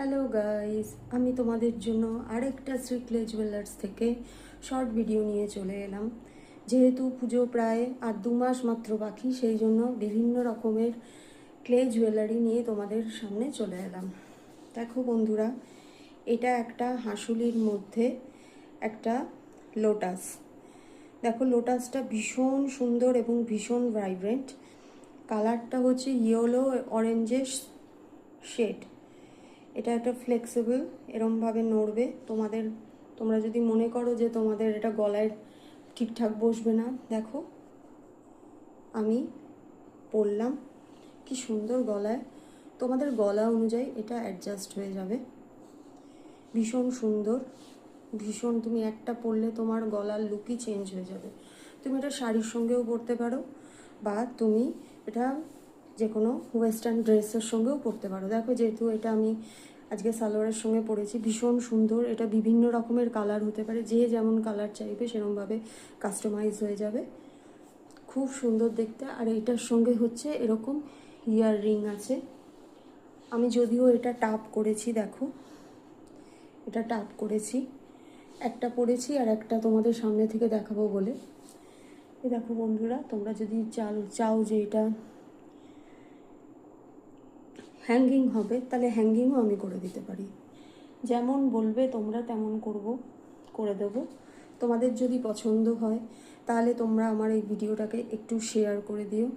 Hello guys, আমি তোমাদের জন্য আরেকটা শ্রী ক্লে জুয়েলার্স থেকে শর্ট ভিডিও নিয়ে চলে এলাম। যেহেতু পুজো প্রায় আর 2 মাস মাত্র বাকি, সেই জন্য বিভিন্ন রকমের ক্লে জুয়েলারি নিয়ে তোমাদের সামনে চলে এলাম। দেখো বন্ধুরা, এটা একটা হাঁসুলির মধ্যে একটা লোটাস। দেখো লোটাসটা ভীষণ সুন্দর এবং ভীষণ ভাইব্রেন্ট। কালারটা হচ্ছে ইয়েলো অরেঞ্জের শেড। এটা একটা ফ্লেক্সিবল, এরমভাবে নড়বে। তোমরা যদি মনে করো যে তোমাদের এটা গলায় ঠিকঠাক বসবে না, দেখো আমি পরলাম, কি সুন্দর গলায়, তোমাদের গলা অনুযায়ী এটা অ্যাডজাস্ট হয়ে যাবে। ভীষণ সুন্দর, ভীষণ, তুমি একটা পরলে তোমার গলার লুকই চেঞ্জ হয়ে যাবে। তুমি এটা শাড়ির সঙ্গেও পরতে পারো, বা তুমি এটা যে কোনো ওয়েস্টার্ন ড্রেসের সঙ্গেও পরতে পারো। দেখো, যেহেতু এটা আমি আজকে সালোয়ারের সঙ্গে পরেছি, ভীষণ সুন্দর। এটা বিভিন্ন রকমের কালার হতে পারে, যে যেমন কালার চাইবে সেরকমভাবে কাস্টমাইজ হয়ে যাবে। খুব সুন্দর দেখতে। আর এটার সঙ্গে হচ্ছে এরকম ইয়ার রিং আছে। আমি যদিও এটা টাপ করেছি, দেখো এটা টাপ করেছি, একটা পরেছি আর একটা তোমাদের সামনে থেকে দেখাবো বলে। এই দেখো বন্ধুরা, তোমরা যদি চাও যে এটা হ্যাঙ্গিং হবে, তাহলে হ্যাঙ্গিংও আমি করে দিতে পারি। যেমন বলবে তোমরা তেমন করে দেবো। তোমাদের যদি পছন্দ হয় তাহলে তোমরা আমার এই ভিডিওটাকে একটু শেয়ার করে দিও।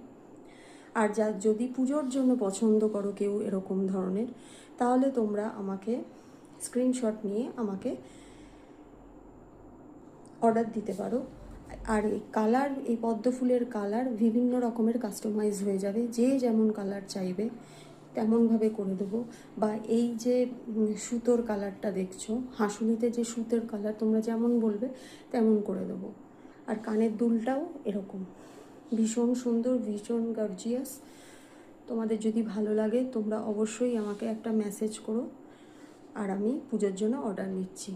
আর যদি পুজোর জন্য পছন্দ করো কেউ এরকম ধরনের, তাহলে তোমরা আমাকে স্ক্রিনশট নিয়ে আমাকে অর্ডার দিতে পারো। আর এই কালার, এই পদ্ম ফুলের কালার বিভিন্ন রকমের কাস্টমাইজ হয়ে যাবে, যে যেমন কালার চাইবে তেমনভাবে করে দেবো। বা এই যে সুতোর কালারটা দেখছো, হাঁসুলিতে যে সুতোর কালার, তোমরা যেমন বলবে তেমন করে দেবো। আর কানের দুলটাও এরকম ভীষণ সুন্দর, ভীষণ গর্জিয়াস। তোমাদের যদি ভালো লাগে তোমরা অবশ্যই আমাকে একটা মেসেজ করো, আর আমি পুজোর জন্য অর্ডার নিচ্ছি।